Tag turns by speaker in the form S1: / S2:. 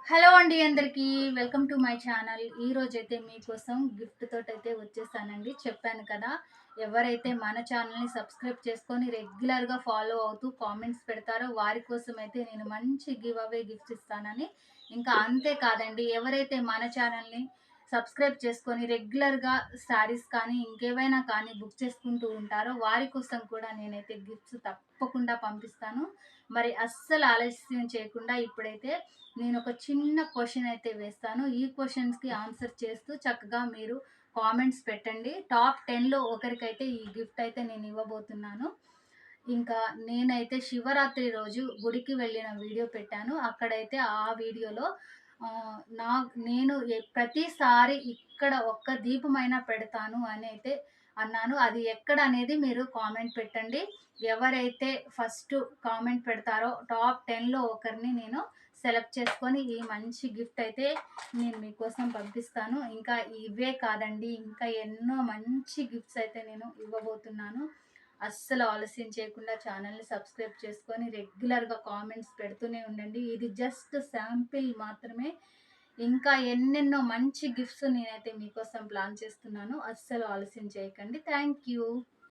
S1: Hello అండి అందరికీ. Welcome to my channel. ఈరోజైతే మీకోసం గిఫ్ట్ తోటైతే వచ్చేసానండి. చెప్పాను కదా! ఎవరైతే మన ఛానల్‌ని సబ్స్క్రైబ్ చేసుకొని రెగ్యులర్‌గా ఫాలో అవుతూ కామెంట్స్ పెడతారో వారి కోసమైతే నేను మంచి గివ్ అవే గిఫ్ట్స్ ఇస్తానని. ఇంకా అంతే కాదండి, ఎవరైతే మన ఛానల్‌ని సబ్స్క్రైబ్ చేసుకొని రెగ్యులర్‌గా శారీస్ కానీ, ఇంకేవైనా కానీ బుక్ చేసుకుంటూ ఉంటారో వారి కోసం కూడా నేనైతే గిఫ్ట్స్ తప్పకుండా పంపిస్తాను. మరి అస్సలు ఆలస్యం చేయకుండా ఇప్పుడైతే నేనొక చిన్న క్వెషన్ అయితే వేస్తాను. ఈ క్వెషన్స్‌కి ఆన్సర్ చేస్తూ చక్కగా మీరు కామెంట్స్ పెట్టండి. టాప్ 10లో ఒకరికైతే ఈ గిఫ్ట్ అయితే నేను ఇవ్వబోతున్నాను. ఇంకా నేనైతే శివరాత్రి రోజు గుడికి వెళ్ళిన వీడియో పెట్టాను. అక్కడైతే ఆ వీడియోలో ఆహ్, నా నేను ప్రతిసారి ఇక్కడ ఒక్క దీపమైనా పెడతాను అనైతే అన్నాను. అది ఎక్కడ అనేది మీరు కామెంట్ పెట్టండి. ఎవరైతే ఫస్ట్ కామెంట్ పెడతారో టాప్ 10లో ఒకరిని నేను సెలెక్ట్ చేసుకొని ఈ మంచి గిఫ్ట్ అయితే నేను మీకోసం పంపిస్తాను. ఇంకా ఇవే కాదండి, ఇంకా ఎన్నో మంచి గిఫ్ట్స్ అయితే నేను ఇవ్వబోతున్నాను. అస్సలు ఆలస్యం చేయకుండా ఛానల్‌ని సబ్స్క్రైబ్ చేసుకొని రెగ్యులర్‌గా కామెంట్స్ పెడుతూనే ఉండండి. ఇది జస్ట్ శాంపిల్ మాత్రమే. ఇంకా ఎన్నెన్నో మంచి గిఫ్ట్స్ నేనైతే మీకోసం ప్లాన్ చేస్తున్నాను. అస్సలు ఆలస్యం చేయకండి. Thank you.